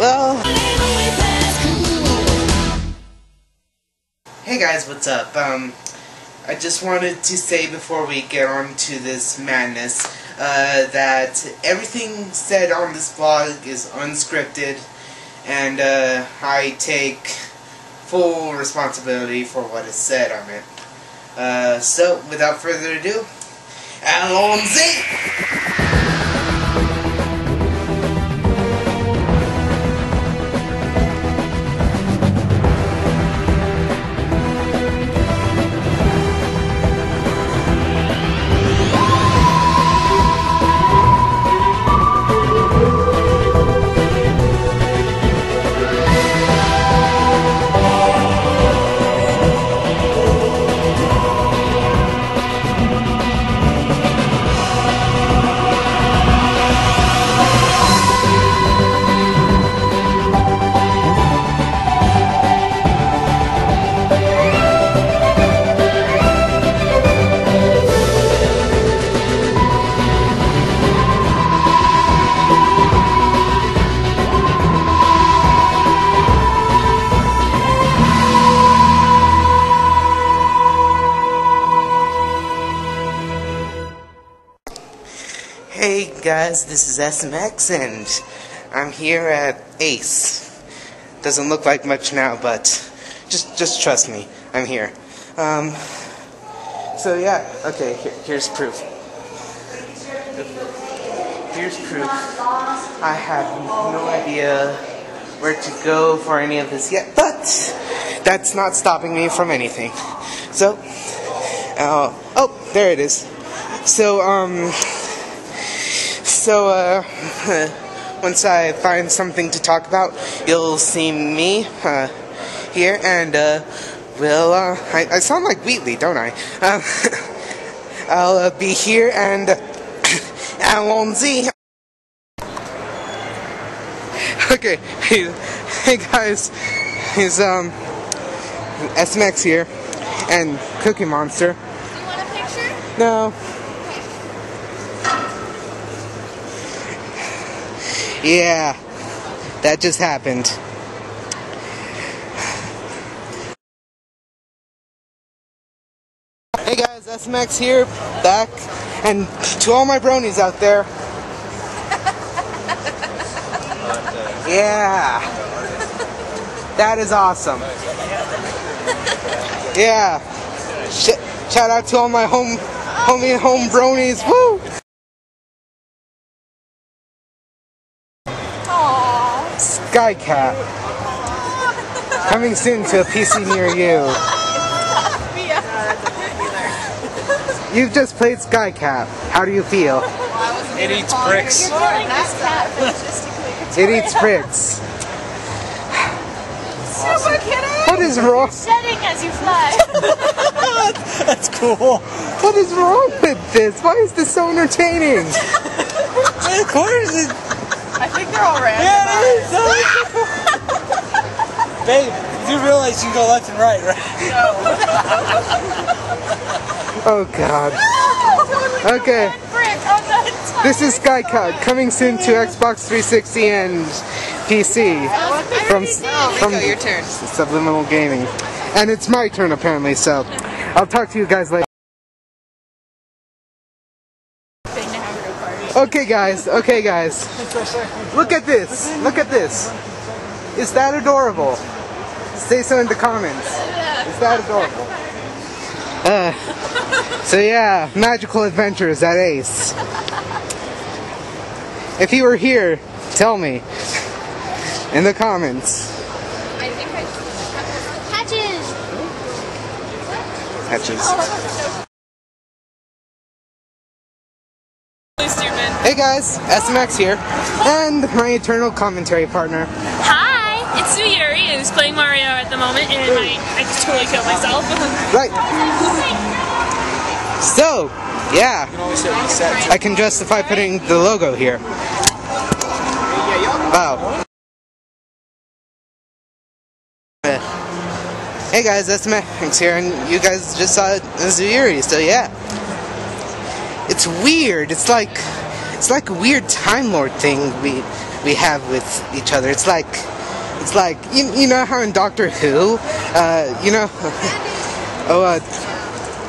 well... Hey guys, what's up? I just wanted to say before we get on to this madness, that everything said on this vlog is unscripted, and I take full responsibility for what is said on it. So, without further ado, allons-y! Hey guys, this is SMX and I'm here at Ace. Doesn't look like much now, but just trust me, I'm here. So yeah, okay, here's proof. Here's proof. I have no idea where to go for any of this yet, but that's not stopping me from anything. So, oh, there it is. So, once I find something to talk about, you'll see me here, and I sound like Wheatley, don't I? I'll be here, and allons-y. Okay, hey guys, he's SMX here, and Cookie Monster. You want a picture? No. Yeah, that just happened. Hey guys, SMX here, back, and to all my bronies out there. Yeah, that is awesome. Yeah, shout out to all my home bronies. Woo! Skycat. Coming soon to a PC near you. You've just played Skycat. How do you feel? It eats bricks. It eats bricks. Super kidding! What is wrong? Shedding as you fly. That's cool. What is wrong with this? Why is this so entertaining? Of course. I think they're all random. Yeah, it is. Babe, you realize you can go left and right, right? Oh God. Okay. This is Skycat, coming soon to Xbox 360 and PC from your turn. Subliminal Gaming. And it's my turn apparently, so I'll talk to you guys later. Okay guys, look at this, is that adorable? Say so in the comments, is that adorable? So yeah, magical adventures at Ace. If you were here, tell me in the comments. I think Patches! Hey guys, SMX here, and my eternal commentary partner. Hi, it's Yuri, and he's playing Mario at the moment, and I just totally killed myself. Right. So, yeah, I can justify putting the logo here. Wow. Hey guys, SMX here, and you guys just saw Yuri, so yeah. It's weird. It's like a weird Time Lord thing we have with each other. It's like you know how in Doctor Who, you know,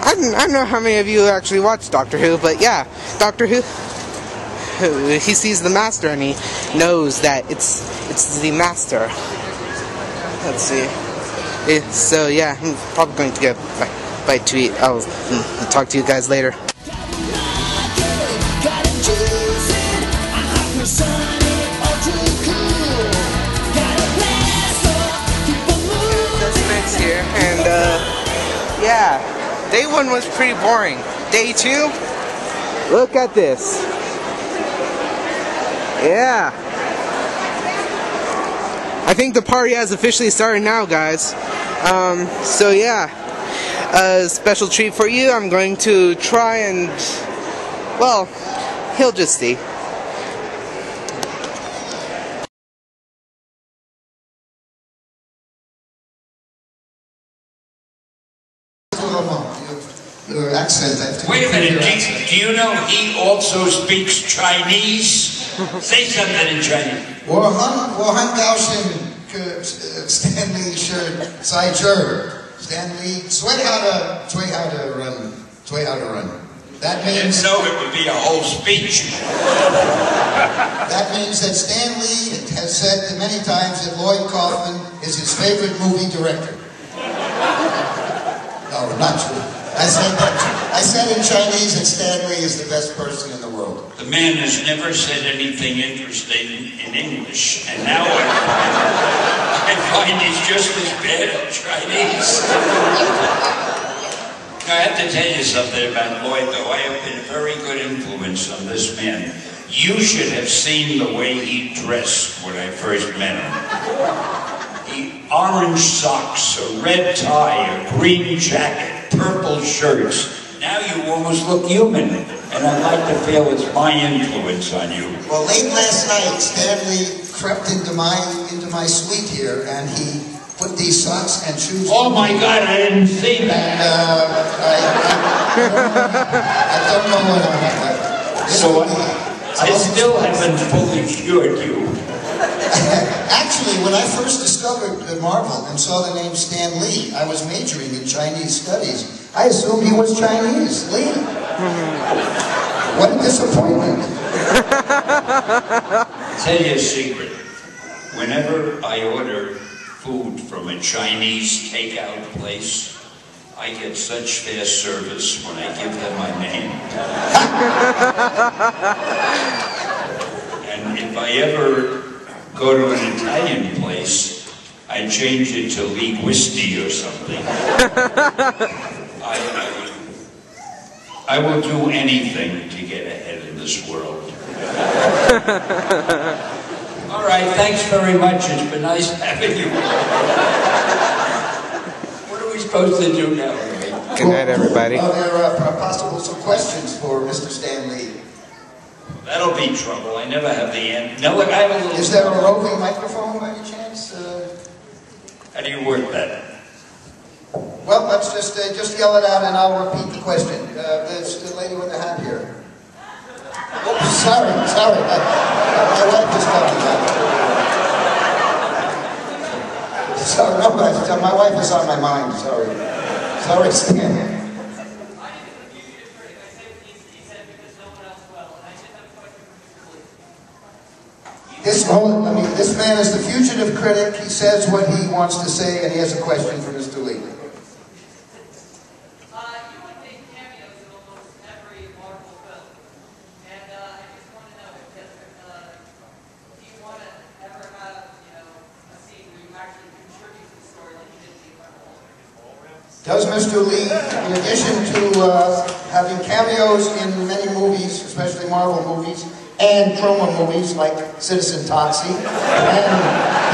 I don't know how many of you actually watch Doctor Who, but yeah, Doctor Who, he sees the Master and he knows that it's the Master. Let's see. So yeah, I'm probably going to get a bite to eat. I'll talk to you guys later. SMX here, and yeah, day 1 was pretty boring. Day 2, look at this. Yeah. I think the party has officially started now, guys. So yeah, a special treat for you. I'm going to try and, well, he'll just see. Your accent, I have to. Wait a minute, do you know he also speaks Chinese? Say something in Chinese. 我很高兴 Stanley 是在这儿 Stanley 最好的人 That I didn't means know it would be a whole speech. that means that Stanley has said many times that Lloyd Kaufman is his favorite movie director. No, not true. I said in Chinese that Stanley is the best person in the world. The man has never said anything interesting in English, and now I find he's just as bad at Chinese. Now, I have to tell you something about Lloyd, though. I have been a very good influence on this man. You should have seen the way he dressed when I first met him. Orange socks, a red tie, a green jacket, purple shirts. Now you almost look human, and I'd like to feel it's my influence on you. Well, late last night, Stanley crept into my suite here, and he put these socks and shoes. Oh my God, I didn't see that. I don't know what I'm. So I still haven't fully cured you. Actually, when I first discovered Marvel and saw the name Stan Lee, I was majoring in Chinese studies. I assumed he was Chinese. Lee. What a disappointment. Tell you a secret. Whenever I order food from a Chinese takeout place, I get such fast service when I give them my name. And if I ever go to an Italian place, I change it to linguisti or something. I will do anything to get ahead in this world. All right, thanks very much. It's been nice having you. What are we supposed to do now? Good night, everybody. There are possible some questions for Mr. Stan Lee. That'll be trouble. I never have the end. No, look, I have a little... Is there a roving microphone by any chance? How do you work that? Well, let's just yell it out and I'll repeat the question. There's the lady with the hat here. Oops, sorry. My wife is talking about it. Sorry, no, my wife is on my mind. Sorry, Stan. This man is the fugitive critic. He says what he wants to say, and he has a question for Mr. Lee. You would make cameos in almost every Marvel film, and I just want to know if do you want to ever have a scene where you actually contribute to the story like you did in the Incredible Hulk? Does Mr. Lee, in addition to having cameos in many movies, especially Marvel movies, and Troma movies like Citizen Toxie, and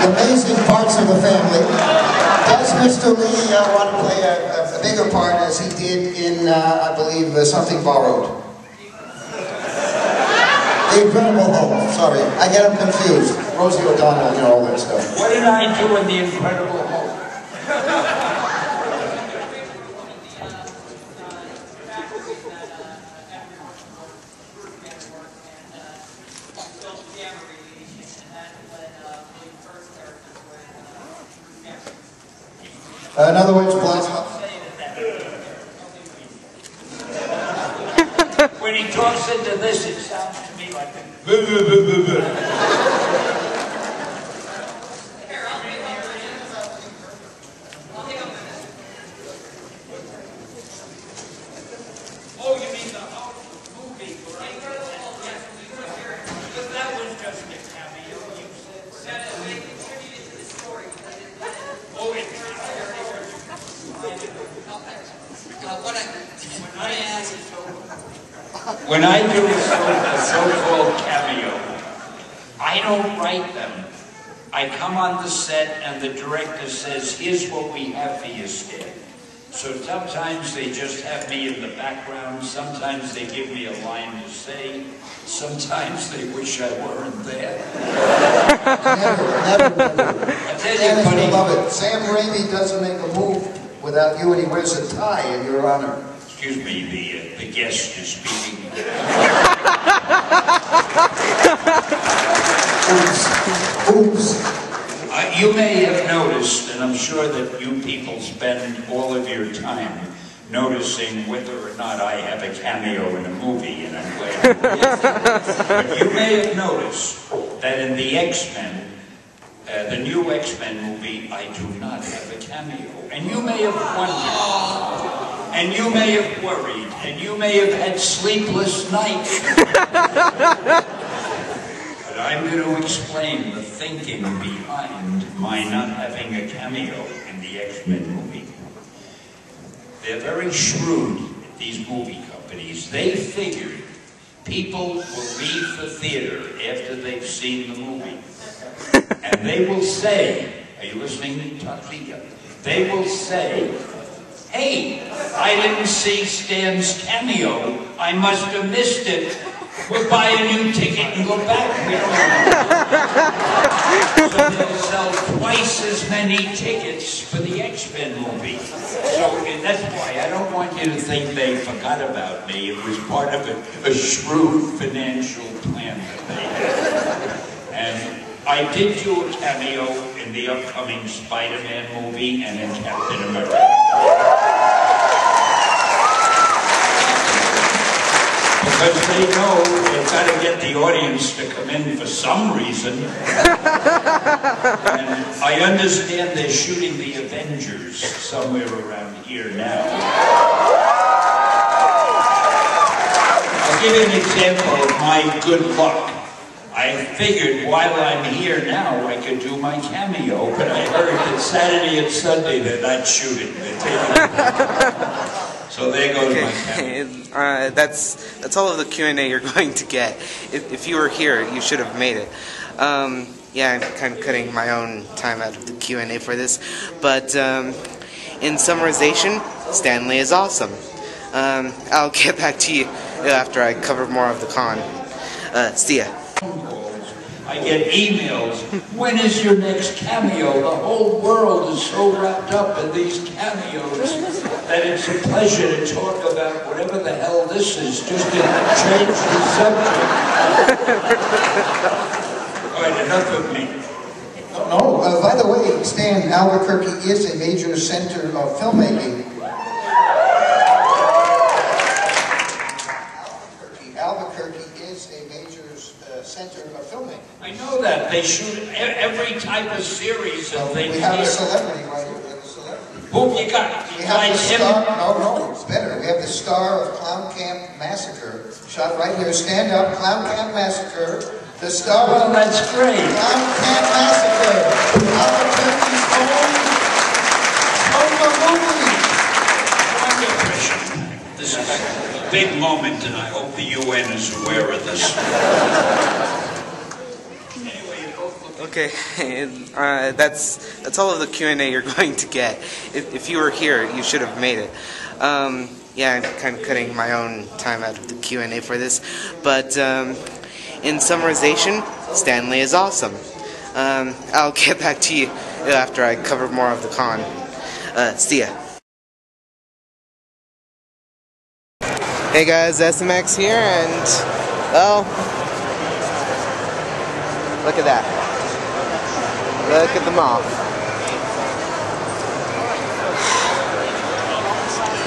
the amazing parts of the family, does Mr. Lee want to play a bigger part as he did in, I believe, Something Borrowed? The Incredible Hulk, sorry, I get them confused. Rosie O'Donnell, all that stuff. What did I do in The Incredible Hulk? In other words, plasma. When he talks into this, it sounds to me like a... Oh, you mean the movie, right? But that was just a cameo. You said it contributed to the story. Oh, it when I do a so-called cameo, I don't write them. I come on the set and the director says, here's what we have for you, Stan. So sometimes they just have me in the background, sometimes they give me a line to say, sometimes they wish I weren't there. Never. I tell you, buddy, Love it. Sam Raimi doesn't make a move without you, and he wears a tie in your honor. excuse me, the guest is speaking. Oops. You may have noticed, and I'm sure that you people spend all of your time noticing whether or not I have a cameo in a movie, and I'm glad you did. But you may have noticed that in the X-Men, the new X-Men movie, I do not have a cameo. And you may have wondered, and you may have worried, and you may have had sleepless nights. But I'm going to explain the thinking behind my not having a cameo in the X-Men movie. They're very shrewd, these movie companies. They figured people will leave the theater after they've seen the movie. And they will say, are you listening to Takia? They will say, hey, I didn't see Stan's cameo. I must have missed it. We'll buy a new ticket and go back. We don't want to. So they'll sell twice as many tickets for the X-Men movie. So that's why I don't want you to think they forgot about me. It was part of a shrewd financial plan that they had. And I did do a cameo in the upcoming Spider-Man movie and in Captain America. Because they know they've got to get the audience to come in for some reason. And I understand they're shooting the Avengers somewhere around here now. I'll give you an example of my good luck. I figured while I'm here now, I could do my cameo, but I heard that Saturday and Sunday they're not shooting. They're taking it. So there goes my cameo. That's all of the Q&A you're going to get. If you were here, you should have made it. Yeah, I'm kind of cutting my own time out of the Q&A for this, but in summarization, Stanley is awesome. I'll get back to you after I cover more of the con. See ya. I get emails, when is your next cameo? The whole world is so wrapped up in these cameos that it's a pleasure to talk about whatever the hell this is, just to change the subject. All right, enough of me. No, by the way, Stan, Albuquerque is a major center of filmmaking. Albuquerque is a major center of filmmaking. I know that. They shoot every type of series and things. We have a celebrity right here. We have a celebrity. Who you got? We have the star. No, it's better. We have the star of Clown Camp Massacre, shot right here. Stand up, Clown Camp Massacre. The star. Well, that's great. Clown Camp Massacre. Albuquerque's own movie. This is a big moment, and I hope the UN is aware of this. Okay, that's all of the Q&A you're going to get. If you were here, you should have made it. Yeah, I'm kind of cutting my own time out of the Q&A for this, but in summarization, Stanley is awesome. I'll get back to you after I cover more of the con. See ya. Hey guys, SMX here, and well, look at that. Look at them all.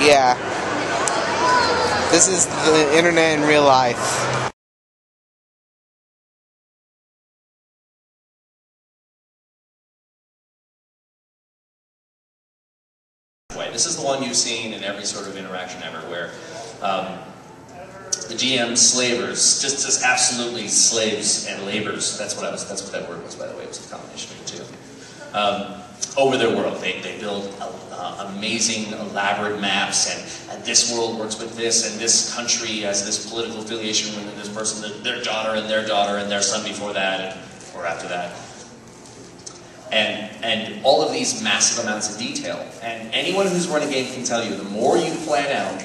Yeah. This is the internet in real life. This is the one you've seen in every sort of interaction ever, where the GM slavers, just absolutely slaves and labors. That's what that word was, by the way. It was a combination of the two. Over their world, they build amazing, elaborate maps, and this world works with this, and this country has this political affiliation with this person, their daughter, and their son before that, or after that. And all of these massive amounts of detail. And anyone who's run a game can tell you, the more you plan out,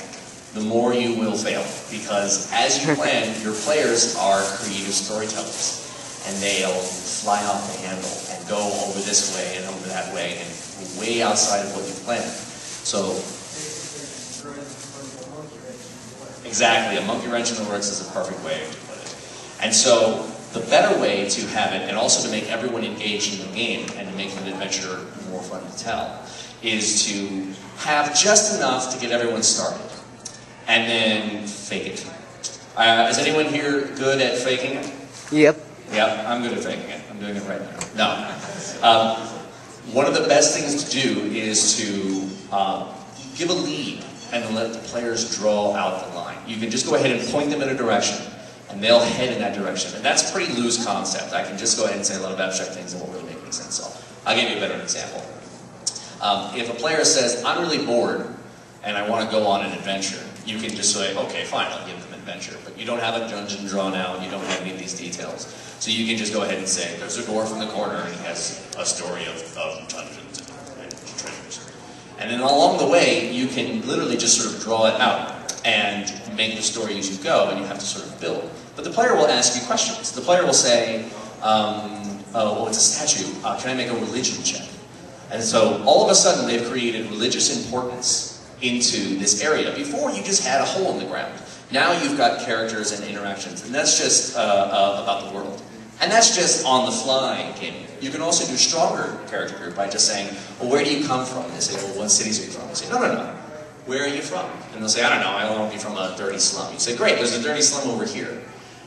the more you will fail. Because as you plan, your players are creative storytellers. And they'll fly off the handle and go over this way and over that way and way outside of what you planned. So, exactly, a monkey wrench in the works is a perfect way to put it. And so, the better way to have it, and also to make everyone engaged in the game, and to make the adventure more fun to tell, is to have just enough to get everyone started, and then fake it. Is anyone here good at faking it? Yep. Yep, I'm good at faking it. I'm doing it right now. No. One of the best things to do is to give a lead and let the players draw out the line. You can just go ahead and point them in a direction, and they'll head in that direction. And that's a pretty loose concept. I can just go ahead and say a lot of abstract things that won't really make any sense. So I'll give you a better example. If a player says, I'm really bored, and I want to go on an adventure, you can just say, okay, fine, I'll give them an adventure. But you don't have a dungeon drawn out, you don't have any of these details. So you can just go ahead and say, there's a dwarf in the corner, and he has a story of dungeons and treasures. And then along the way, you can literally just sort of draw it out and make the story as you go, and you have to sort of build. But the player will ask you questions. The player will say, oh, it's a statue. Can I make a religion check? And so all of a sudden they've created religious importance into this area. Before you just had a hole in the ground. Now you've got characters and interactions, and that's just about the world. And that's just on the fly gaming. You can also do stronger character group by just saying, well, where do you come from? They say, well, what cities are you from? They say, no. Where are you from? And they'll say, I don't know, I want to be from a dirty slum. You say, great, there's a dirty slum over here.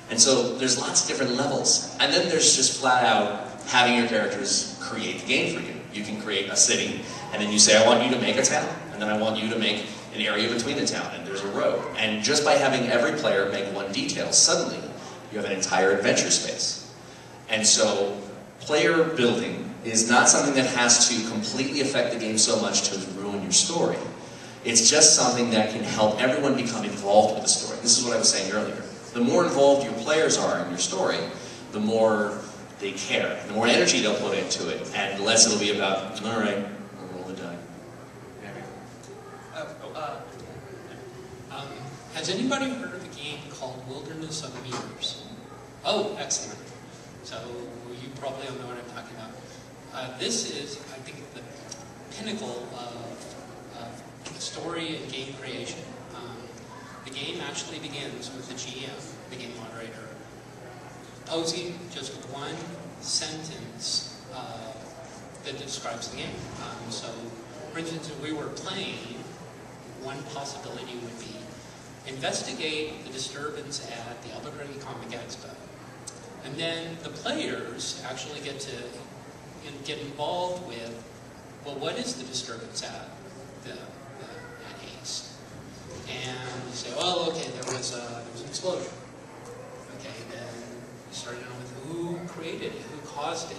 And so there's lots of different levels. And then there's just flat out having your characters create the game for you. You can create a city, and then you say, I want you to make a town. And then I want you to make an area between the town, and there's a road. And just by having every player make one detail, suddenly you have an entire adventure space. And so player building is not something that has to completely affect the game so much to ruin your story. It's just something that can help everyone become involved with the story. This is what I was saying earlier. The more involved your players are in your story, the more they care, the more energy they'll put into it, and the less it'll be about, all right, I'll roll the die. Has anybody heard of a game called Wilderness of Mirrors? Oh, excellent. So you probably all know what I'm talking about. This is, I think, the pinnacle of story and game creation. The game actually begins with the GM, the game moderator, posing just one sentence that describes the game. So, for instance, if we were playing, one possibility would be investigate the disturbance at the Albuquerque Comic Expo. And then the players actually get involved with, well, what is the disturbance at Ace? And you say, well, okay, there was an explosion. Okay, then you start out with who created it, who caused it,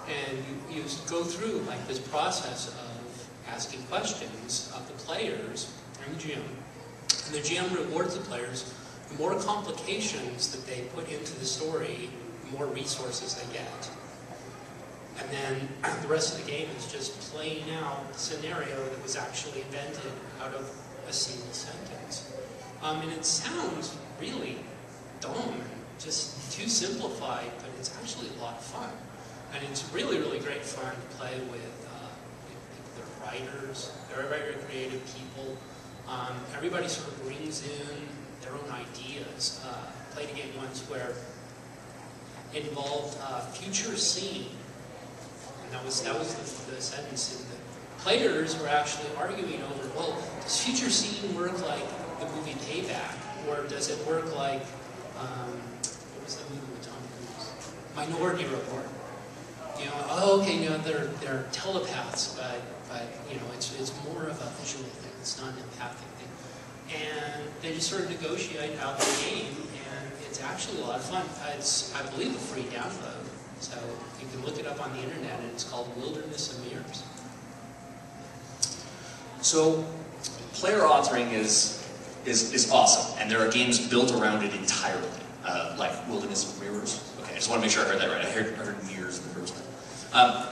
and you go through like this process of asking questions of the players and the GM. And the GM rewards the players. The more complications that they put into the story, the more resources they get. And then the rest of the game is just playing out the scenario that was actually invented out of a single sentence. And it sounds really dumb, just too simplified, but it's actually a lot of fun. And it's really, really great fun to play with the writers. They're very creative people. Everybody sort of brings in their own ideas. Played a game once where it involved future scene. And that was the sentence in players were actually arguing over, well, does Future Scene work like the movie Payback, or does it work like, what was that movie with Tom Cruise? Minority Report. You know, oh, okay, you know, they're telepaths, but you know, it's more of a visual thing. It's not an empathic thing. And they just sort of negotiate out the game, and it's actually a lot of fun. It's, I believe, a free download, so you can look it up on the internet, and it's called Wilderness of Mirrors. So, player authoring is awesome, and there are games built around it entirely, like Wilderness of Mirrors. Okay, I just want to make sure I heard that right. I heard mirrors in the first time.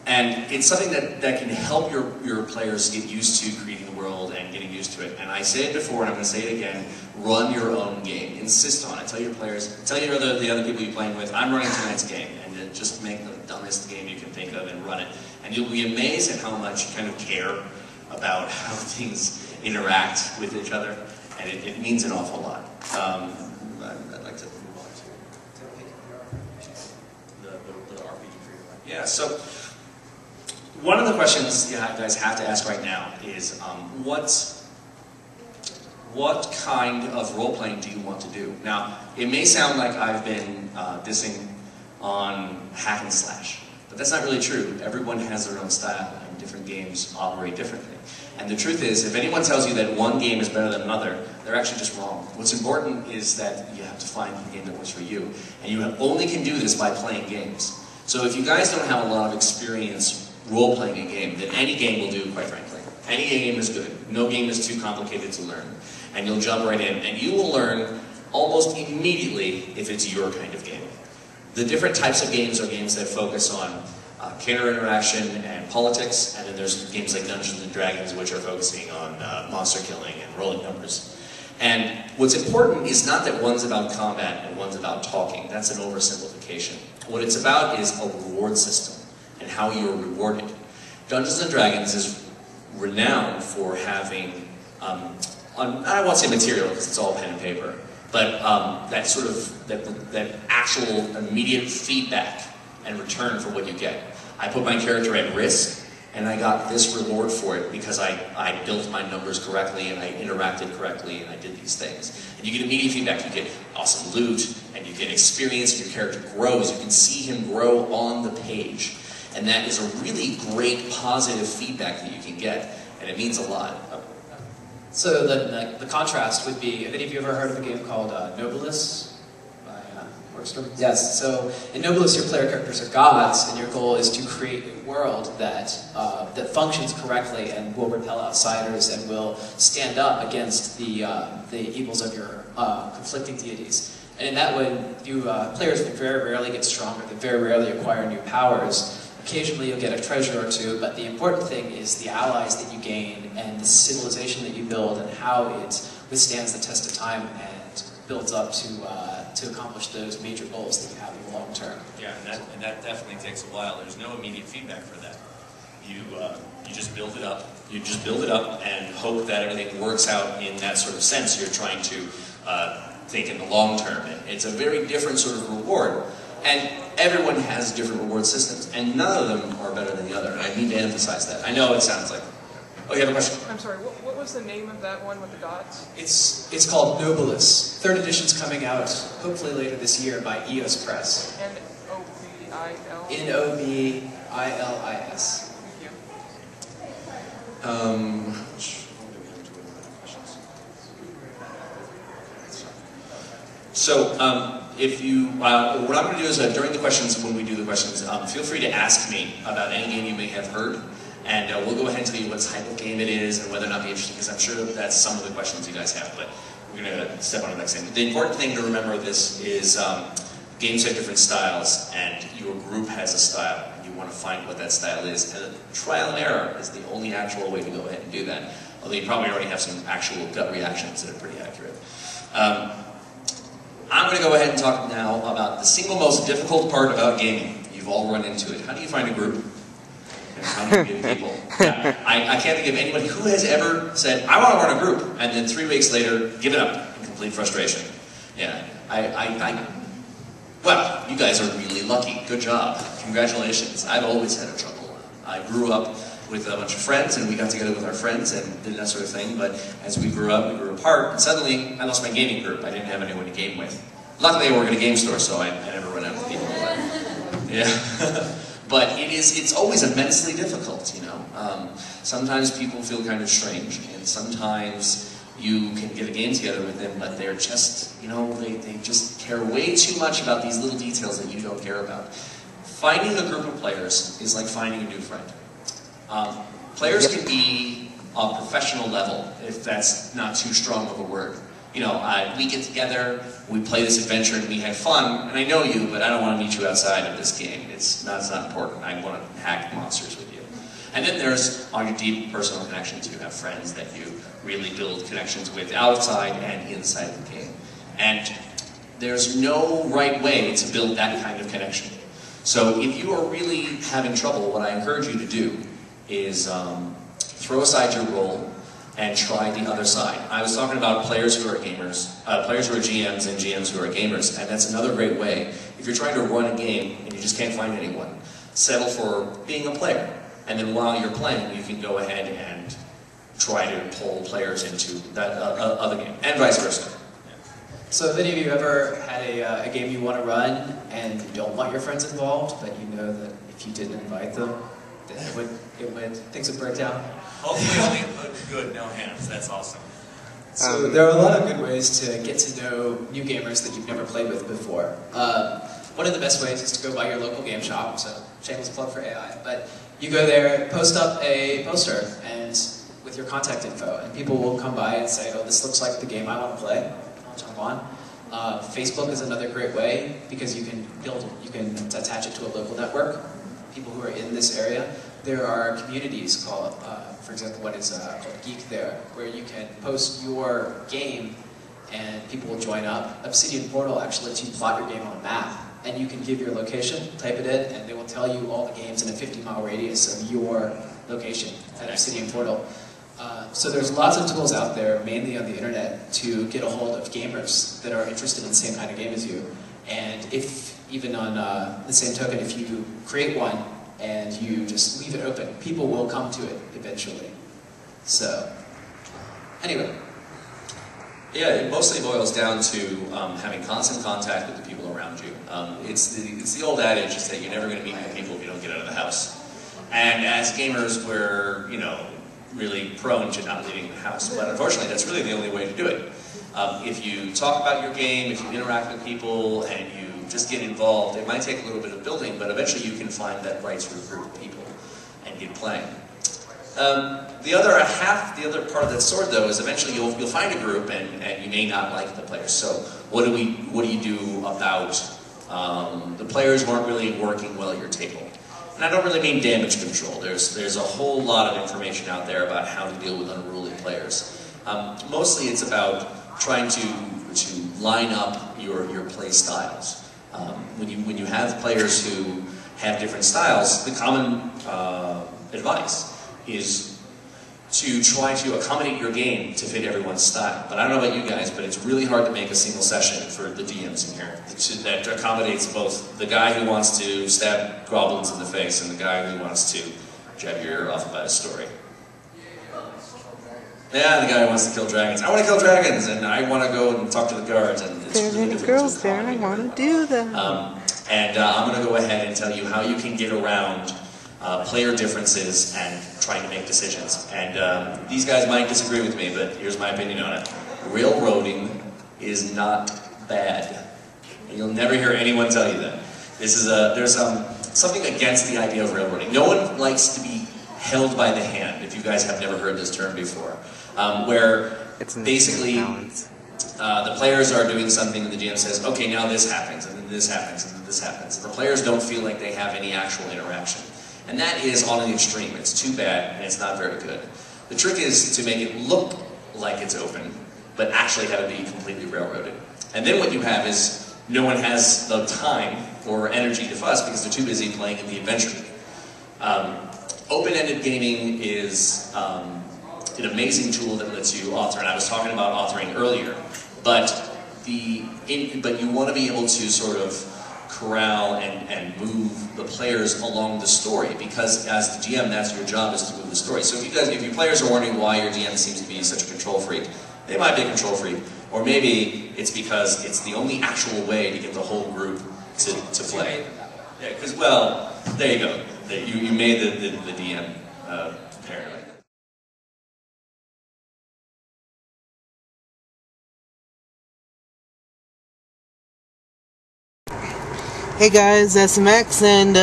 And it's something that can help your players get used to creating the world and getting used to it. And I said it before, and I'm going to say it again, run your own game. Insist on it. Tell your players, tell the other people you're playing with, I'm running tonight's game. And then just make the dumbest game you can think of and run it. And you'll be amazed at how much you kind of care about how things interact with each other. And it means an awful lot. I'd like to move on to the RPG for you. Yeah, so one of the questions you guys have to ask right now is what kind of role-playing do you want to do? Now, it may sound like I've been dissing on hack and slash, but that's not really true. Everyone has their own style, and different games operate differently. And the truth is, if anyone tells you that one game is better than another, they're actually just wrong. What's important is that you have to find the game that works for you, and you only can do this by playing games. So if you guys don't have a lot of experience role-playing a game, then any game will do, quite frankly. Any game is good. No game is too complicated to learn. And you'll jump right in, and you will learn almost immediately if it's your kind of game. The different types of games are games that focus on character interaction and politics, and then there's games like Dungeons and Dragons, which are focusing on monster killing and rolling numbers. And what's important is not that one's about combat and one's about talking. That's an oversimplification. What it's about is a reward system and how you're rewarded. Dungeons and Dragons is renowned for having, I won't say material because it's all pen and paper, but that sort of, that actual immediate feedback and return for what you get. I put my character at risk, and I got this reward for it because I built my numbers correctly, and I interacted correctly, and I did these things. And you get immediate feedback. You get awesome loot, and you get experience, and your character grows. You can see him grow on the page. And that is a really great positive feedback that you can get, and it means a lot. So the contrast would be, have any of you ever heard of a game called Nobilis by Workstrom? Yes, so in Nobilis your player characters are gods, and your goal is to create a world that, that functions correctly and will repel outsiders and will stand up against the evils of your conflicting deities. And in that way, you players will very rarely get stronger, they very rarely acquire new powers. Occasionally you'll get a treasure or two, but the important thing is the allies that you gain and the civilization that you build and how it withstands the test of time and builds up to accomplish those major goals that you have in the long term. Yeah, and that definitely takes a while. There's no immediate feedback for that. You just build it up. You just build it up and hope that everything works out in that sort of sense. You're trying to think in the long term. And it's a very different sort of reward. And everyone has different reward systems, and none of them are better than the other. And I need to emphasize that. I know it sounds like... Oh, you have a question? I'm sorry, what was the name of that one with the gods? It's called Nobilis. Third edition's coming out, hopefully later this year, by EOS Press. N-O-B-I-L? N-O-B-I-L-I-S. Thank you. So, if you, what I'm going to do is during the questions, when we do the questions, feel free to ask me about any game you may have heard, and we'll go ahead and tell you what type of game it is and whether or not be interesting, because I'm sure that's some of the questions you guys have, but we're going to step on the next thing. The important thing to remember of this is games have different styles, and your group has a style, and you want to find what that style is, and trial and error is the only actual way to go ahead and do that, although you probably already have some actual gut reactions that are pretty accurate. I'm going to go ahead and talk now about the single most difficult part about gaming. You've all run into it. How do you find a group? And how do you get people? I can't think of anybody who has ever said, I want to run a group, and then 3 weeks later, give it up in complete frustration. Yeah, well, you guys are really lucky. Good job. Congratulations. I've always had trouble. I grew up with a bunch of friends, and we got together with our friends and did that sort of thing. But as we grew up, we grew apart, and suddenly I lost my gaming group. I didn't have anyone to game with. Luckily, I work at a game store, so I never run out of people. But, yeah, but it's always immensely difficult, you know. Sometimes people feel kind of strange, and sometimes you can get a game together with them, but they're just, you know, they just care way too much about these little details that you don't care about. Finding a group of players is like finding a new friend. Players can be on a professional level, if that's not too strong of a word. You know, we get together, we play this adventure, and we had fun, and I know you, but I don't want to meet you outside of this game. It's not important. I want to hack monsters with you. And then there's all your deep personal connections. You have friends that you really build connections with outside and inside the game. And there's no right way to build that kind of connection. So if you are really having trouble, what I encourage you to do is throw aside your role and try the other side. I was talking about players who are gamers, players who are GMs and GMs who are gamers, and that's another great way. If you're trying to run a game and you just can't find anyone, settle for being a player. And then while you're playing, you can go ahead and try to pull players into that other game, and vice versa. So have any of you ever had a game you want to run and you don't want your friends involved, but you know that if you didn't invite them, then things would break down? Hopefully only good, no hands. That's awesome. So there are a lot of good ways to get to know new gamers that you've never played with before. One of the best ways is to go by your local game shop, so shameless plug for AI, but you go there, post up a poster and with your contact info, and people will come by and say, oh, this looks like the game I want to play. I'll jump on. Facebook is another great way because you can attach it to a local network. People who are in this area. There are communities called, for example, what is called Geek There, where you can post your game and people will join up. Obsidian Portal actually lets you plot your game on a map, and you can give your location, type it in, and they will tell you all the games in a 50-mile radius of your location at Obsidian Portal. So there's lots of tools out there, mainly on the internet, to get a hold of gamers that are interested in the same kind of game as you. And if, even on the same token, if you create one and you just leave it open, people will come to it eventually. So, anyway. Yeah, it mostly boils down to having constant contact with the people around you. It's the old adage is that you're never going to meet new people if you don't get out of the house. And as gamers, we're, you know, really prone to not leaving the house. But unfortunately, that's really the only way to do it. If you talk about your game, if you interact with people, and you just get involved, it might take a little bit of building, but eventually you can find that right sort of group of people and get playing. The other part of that sword, though, is eventually you'll find a group, and you may not like the players. So what do you do about the players weren't really working well at your table? And I don't really mean damage control. There's a whole lot of information out there about how to deal with unruly players. Mostly it's about trying to line up your play styles. When you have players who have different styles, the common advice is to try to accommodate your game to fit everyone's style. But I don't know about you guys, but it's really hard to make a single session for the DMs in here that accommodates both the guy who wants to stab goblins in the face and the guy who wants to jab your ear off about a story. Yeah, the guy who wants to kill dragons. I want to kill dragons, and I want to go and talk to the guards, and it's There's really any difficult girls there, and I want to do them. I'm going to go ahead and tell you how you can get around player differences and trying to make decisions. And these guys might disagree with me, but here's my opinion on it. Railroading is not bad. And you'll never hear anyone tell you that. There's something against the idea of railroading. No one likes to be held by the hand, if you guys have never heard this term before, where basically the players are doing something and the GM says, okay, now this happens, and then this happens, and then this happens. And the players don't feel like they have any actual interaction. And that is on the extreme. It's too bad, and it's not very good. The trick is to make it look like it's open, but actually have it be completely railroaded. And then what you have is no one has the time or energy to fuss because they're too busy playing in the adventure. Open-ended gaming is an amazing tool that lets you author, and I was talking about authoring earlier, but you want to be able to sort of corral and move the players along the story, because as the GM, that's your job, is to move the story. So if your players are wondering why your GM seems to be such a control freak, they might be a control freak, or maybe it's because it's the only actual way to get the whole group to play. Yeah, because, well, there you go. You made the DM apparently. Hey guys, SMX, and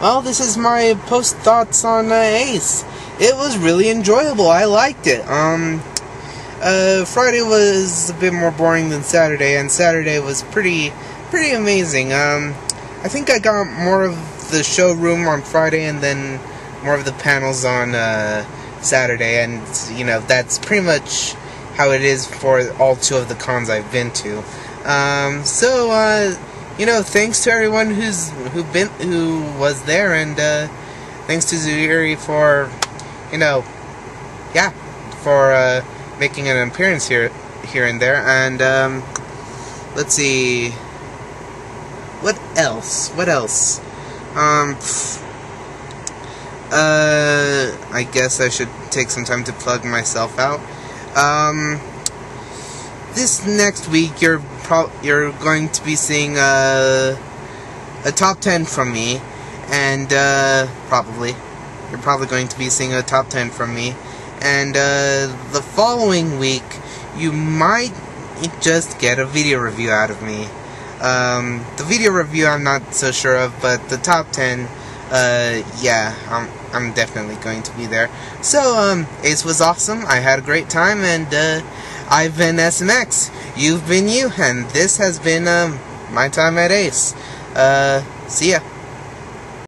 well, this is my post thoughts on Ace. It was really enjoyable. I liked it. Friday was a bit more boring than Saturday, and Saturday was pretty amazing. I think I got more of the showroom on Friday, and then more of the panels on Saturday, and you know, that's pretty much how it is for all two of the cons I've been to. You know, thanks to everyone who was there, and thanks to Zuiri for, you know, yeah, for making an appearance here and there. And let's see, what else? I guess I should take some time to plug myself out. This next week, you're going to be seeing a top 10 from me, and you're probably going to be seeing a top 10 from me, and the following week you might just get a video review out of me. The video review I'm not so sure of, but the top 10, yeah, I'm definitely going to be there. So Ace was awesome. I had a great time, and I've been SMX, you've been you, and this has been my time at Ace. See ya.